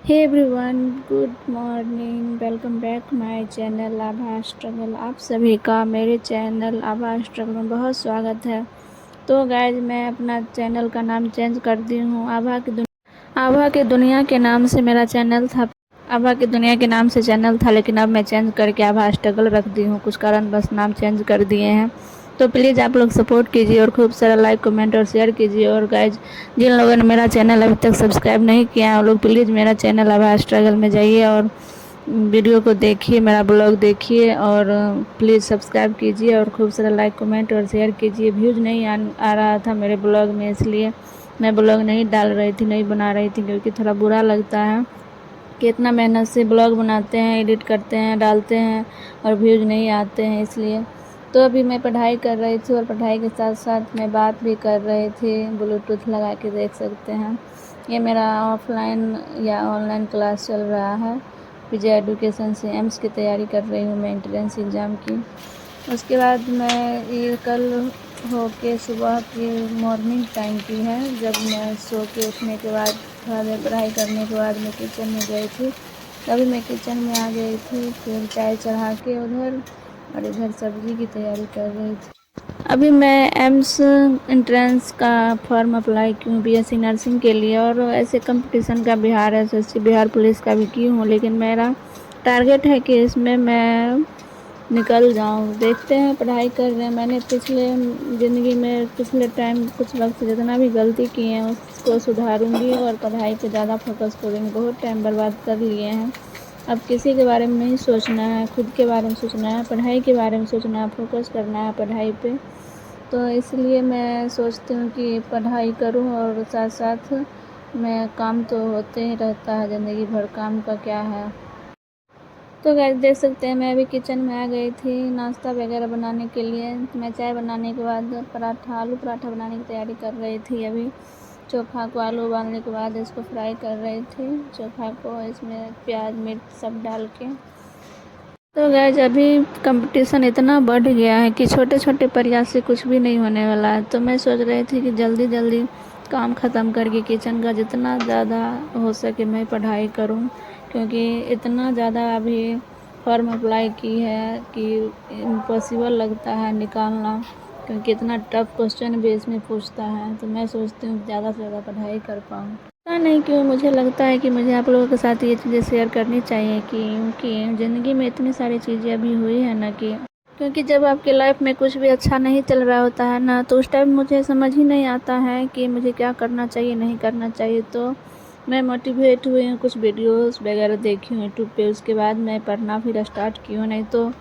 Hey everyone, good morning. Welcome back my channel Abha struggle. आप सभी का मेरे चैनल आभा स्ट्रगल में बहुत स्वागत है। तो गाइज, मैं अपना चैनल का नाम चेंज कर दी हूँ। आभा के दुनिया के नाम से मेरा चैनल था। आभा की दुनिया के नाम से चैनल था, लेकिन अब मैं चेंज करके आभा स्ट्रगल रख दी हूँ। कुछ कारण बस नाम चेंज कर दिए हैं। तो प्लीज़ आप लोग सपोर्ट कीजिए और खूब सारा लाइक कमेंट और शेयर कीजिए। और गाइज, जिन लोगों ने मेरा चैनल अभी तक सब्सक्राइब नहीं किया है वो लोग प्लीज़ मेरा चैनल आभा स्ट्रगल में जाइए और वीडियो को देखिए, मेरा ब्लॉग देखिए और प्लीज़ सब्सक्राइब कीजिए और खूब सारा लाइक कमेंट और शेयर कीजिए। व्यूज़ नहीं आ रहा था मेरे ब्लॉग में, इसलिए मैं ब्लॉग नहीं डाल रही थी, नहीं बना रही थी, क्योंकि थोड़ा बुरा लगता है कि इतना मेहनत से ब्लॉग बनाते हैं, एडिट करते हैं, डालते हैं और व्यूज़ नहीं आते हैं। इसलिए तो अभी मैं पढ़ाई कर रही थी और पढ़ाई के साथ साथ मैं बात भी कर रही थी। ब्लूटूथ लगा के देख सकते हैं। ये मेरा ऑफलाइन या ऑनलाइन क्लास चल रहा है। विजय एजुकेशन से एम्स की तैयारी कर रही हूँ मैं, एंट्रेंस एग्ज़ाम की। उसके बाद मैं ये कल हो के सुबह की मॉर्निंग टाइम की है, जब मैं सो के उठने के बाद थोड़ा देर पढ़ाई करने के बाद मैं किचन में गई थी। तभी मैं किचन में आ गई थी, फिर चाय चढ़ा के उधर और इधर सब्ज़ी की तैयारी कर रही थी। अभी मैं एम्स एंट्रेंस का फॉर्म अप्लाई की हूँ बीएससी नर्सिंग के लिए, और ऐसे कंपटीशन का बिहार एसएससी, बिहार पुलिस का भी की हूँ, लेकिन मेरा टारगेट है कि इसमें मैं निकल जाऊँ। देखते हैं, पढ़ाई कर रहे हैं। मैंने पिछले ज़िंदगी में पिछले टाइम कुछ वक्त से जितना भी गलती की है उसको सुधारूँगी और पढ़ाई पे ज़्यादा फोकस करूँगी। बहुत टाइम बर्बाद कर लिए हैं। अब किसी के बारे में नहीं सोचना है, खुद के बारे में सोचना है, पढ़ाई के बारे में सोचना है, फोकस करना है पढ़ाई पे। तो इसलिए मैं सोचती हूँ कि पढ़ाई करूँ और साथ साथ मैं काम तो होते ही रहता है, ज़िंदगी भर काम का क्या है। तो गाइस, देख सकते हैं मैं अभी किचन में आ गई थी नाश्ता वगैरह बनाने के लिए। मैं चाय बनाने के बाद आलू पराठा बनाने की तैयारी कर रही थी। अभी चोखा को आलू उबालने के बाद इसको फ्राई कर रही थी, चोखा को, इसमें प्याज मिर्च सब डाल के। तो गाइस, अभी कंपटीशन इतना बढ़ गया है कि छोटे छोटे प्रयास से कुछ भी नहीं होने वाला है। तो मैं सोच रही थी कि जल्दी जल्दी काम ख़त्म करके किचन का जितना ज़्यादा हो सके मैं पढ़ाई करूं, क्योंकि इतना ज़्यादा अभी फॉर्म अप्लाई की है कि इम्पॉसिबल लगता है निकालना, क्योंकि इतना टफ क्वेश्चन भी इसमें पूछता है। तो मैं सोचती हूँ ज़्यादा से ज़्यादा पढ़ाई कर पाऊँ। पता नहीं क्यों मुझे लगता है कि मुझे आप लोगों के साथ ये चीज़ें शेयर करनी चाहिए, क्योंकि ज़िंदगी में इतनी सारी चीज़ें अभी हुई है ना, कि क्योंकि जब आपके लाइफ में कुछ भी अच्छा नहीं चल रहा होता है ना, तो उस टाइम मुझे समझ ही नहीं आता है कि मुझे क्या करना चाहिए, नहीं करना चाहिए। तो मैं मोटिवेट हुई हूँ, कुछ वीडियोस वगैरह देखी हूँ यूट्यूब पे, उसके बाद मैं पढ़ना फिर स्टार्ट की हूँ। नहीं तो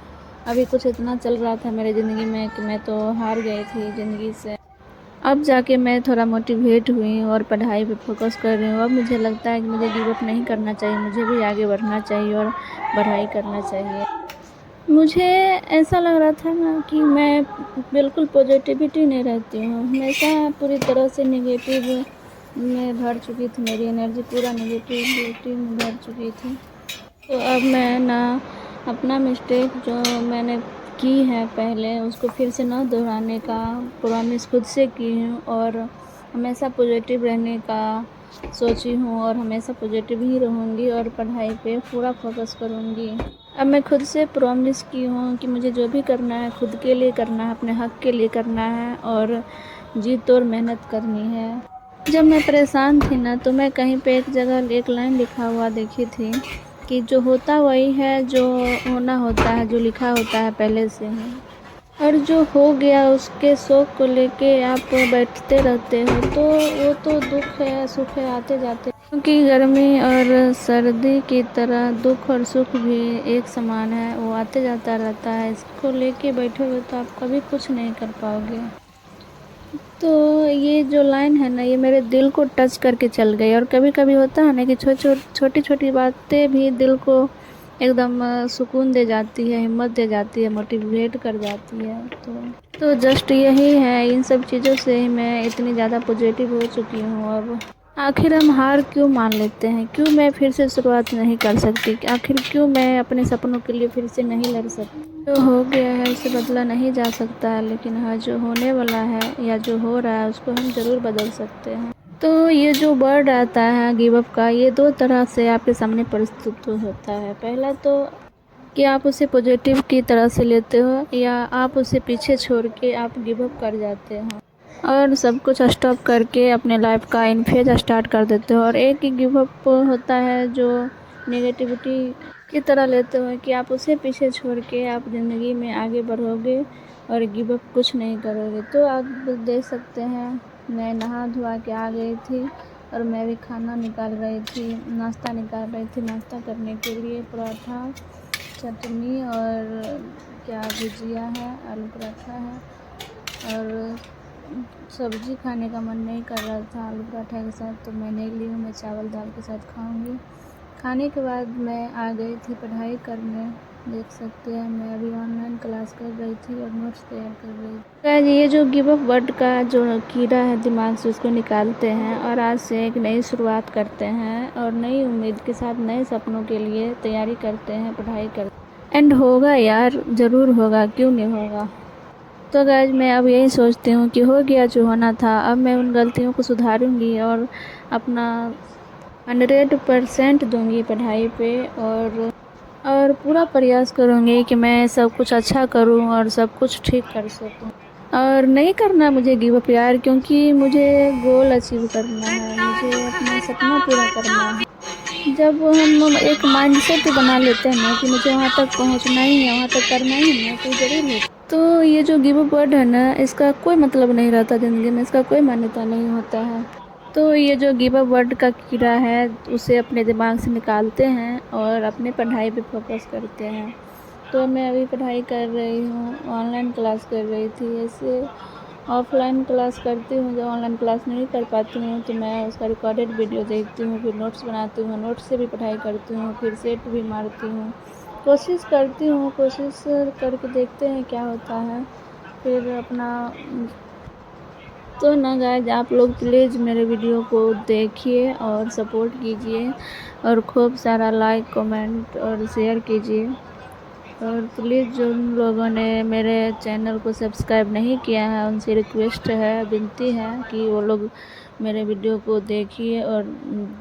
अभी कुछ इतना चल रहा था मेरी ज़िंदगी में कि मैं तो हार गई थी ज़िंदगी से। अब जाके मैं थोड़ा मोटिवेट हुई और पढ़ाई पे फोकस कर रही हूँ। अब मुझे लगता है कि मुझे गिव अप नहीं करना चाहिए, मुझे भी आगे बढ़ना चाहिए और पढ़ाई करना चाहिए। मुझे ऐसा लग रहा था ना कि मैं बिल्कुल पॉजिटिविटी नहीं रहती हूँ, हमेशा पूरी तरह से नेगेटिव में भर चुकी थी, मेरी एनर्जी पूरा नेगेटिविटी में भर चुकी थी। तो अब मैं ना अपना मिस्टेक जो मैंने की है पहले, उसको फिर से ना दोहराने का प्रॉमिस खुद से की हूँ और हमेशा पॉजिटिव रहने का सोची हूँ और हमेशा पॉजिटिव ही रहूँगी और पढ़ाई पे पूरा फोकस करूँगी। अब मैं खुद से प्रॉमिस की हूँ कि मुझे जो भी करना है खुद के लिए करना है, अपने हक के लिए करना है और जी तोड़ मेहनत करनी है। जब मैं परेशान थी ना, तो मैं कहीं पे एक जगह एक लाइन लिखा हुआ देखी थी कि जो होता वही है, जो होना होता है, जो लिखा होता है पहले से ही, और जो हो गया उसके शोक को लेके आप बैठते रहते हो तो वो तो दुख है, सुख है, आते जाते। क्योंकि गर्मी और सर्दी की तरह दुख और सुख भी एक समान है, वो आते जाता रहता है। इसको लेके बैठोगे तो आप कभी कुछ नहीं कर पाओगे। तो ये जो लाइन है ना, ये मेरे दिल को टच करके चल गई। और कभी कभी होता है ना कि छोटी छोटी बातें भी दिल को एकदम सुकून दे जाती है, हिम्मत दे जाती है, मोटिवेट कर जाती है। तो जस्ट यही है, इन सब चीज़ों से ही मैं इतनी ज़्यादा पॉजिटिव हो चुकी हूँ। अब आखिर हम हार क्यों मान लेते हैं? क्यों मैं फिर से शुरुआत नहीं कर सकती? आखिर क्यों मैं अपने सपनों के लिए फिर से नहीं लड़ सकती? जो हो गया है उसे बदला नहीं जा सकता है, लेकिन हाँ, जो होने वाला है या जो हो रहा है उसको हम ज़रूर बदल सकते हैं। तो ये जो वर्ड आता है गिव अप का, ये दो तरह से आपके सामने प्रस्तुत होता है। पहला तो कि आप उसे पॉजिटिव की तरह से लेते हो, या आप उसे पीछे छोड़ के आप गिव अप कर जाते हो और सब कुछ स्टॉप करके अपने लाइफ का इन फेज स्टार्ट कर देते हो। और एक ही गिव अप होता है जो नेगेटिविटी की तरह लेते हो, कि आप उसे पीछे छोड़ के आप ज़िंदगी में आगे बढ़ोगे और गिव अप कुछ नहीं करोगे। तो आप देख सकते हैं, मैं नहा धोआ के आ गई थी और मैं भी खाना निकाल रही थी, नाश्ता निकाल रही थी। नाश्ता करने के लिए पराठा, चटनी और क्या भुजिया है, आलू पराठा है और सब्ज़ी खाने का मन नहीं कर रहा था आलू पराठा के साथ, तो मैं नहीं ली हूँ। मैं चावल दाल के साथ खाऊंगी। खाने के बाद मैं आ गई थी पढ़ाई करने। देख सकते हैं मैं अभी ऑनलाइन क्लास कर रही थी और नोट्स तैयार कर रही थी। गाइस, ये जो गिव अप वर्ड का जो कीड़ा है दिमाग से, उसको निकालते हैं और आज से एक नई शुरुआत करते हैं और नई उम्मीद के साथ नए सपनों के लिए तैयारी करते हैं, पढ़ाई करते। एंड होगा यार, ज़रूर होगा, क्यों नहीं होगा। तो गाइस, मैं अब यही सोचती हूँ कि हो गया जो होना था। अब मैं उन गलतियों को सुधारूंगी और अपना 100% दूंगी पढ़ाई पे और पूरा प्रयास करूँगी कि मैं सब कुछ अच्छा करूँ और सब कुछ ठीक कर सकूँ। और नहीं करना मुझे गिव अप यार, क्योंकि मुझे गोल अचीव करना है, मुझे अपना सपना पूरा करना है। जब हम एक माइंडसेट बना लेते हैं ना कि मुझे वहाँ तक पहुँचना ही है, वहाँ तक करना ही है, तो ज़रूर होता। तो ये जो गिव अप वर्ड है ना, इसका कोई मतलब नहीं रहता ज़िंदगी में, इसका कोई मान्यता नहीं होता है। तो ये जो गिव अप वर्ड का कीड़ा है, उसे अपने दिमाग से निकालते हैं और अपने पढ़ाई पे फोकस करते हैं। तो मैं अभी पढ़ाई कर रही हूँ, ऑनलाइन क्लास कर रही थी। ऐसे ऑफलाइन क्लास करती हूँ, जब ऑनलाइन क्लास नहीं कर पाती हूँ तो मैं उसका रिकॉर्डेड वीडियो देखती हूँ, फिर नोट्स बनाती हूँ, नोट्स से भी पढ़ाई करती हूँ, फिर सेट भी मारती हूँ। कोशिश करती हूँ, कोशिश करके देखते हैं क्या होता है, फिर अपना। तो ना गाइज, आप लोग प्लीज़ मेरे वीडियो को देखिए और सपोर्ट कीजिए और खूब सारा लाइक, कमेंट और शेयर कीजिए। और प्लीज़ जिन लोगों ने मेरे चैनल को सब्सक्राइब नहीं किया है, उनसे रिक्वेस्ट है, विनती है कि वो लोग मेरे वीडियो को देखिए और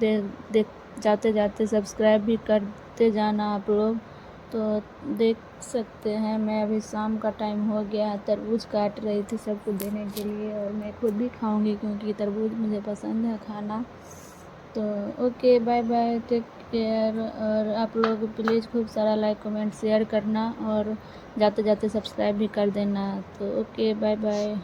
देख जाते जाते सब्सक्राइब भी करते जाना आप लोग। तो देख सकते हैं, मैं अभी शाम का टाइम हो गया है, तरबूज काट रही थी सबको देने के लिए और मैं खुद भी खाऊंगी क्योंकि तरबूज मुझे पसंद है खाना। तो okay, bye bye, take care. और आप लोग प्लीज़ खूब सारा लाइक, कमेंट, शेयर करना और जाते जाते सब्सक्राइब भी कर देना। तो ओके, बाय बाय।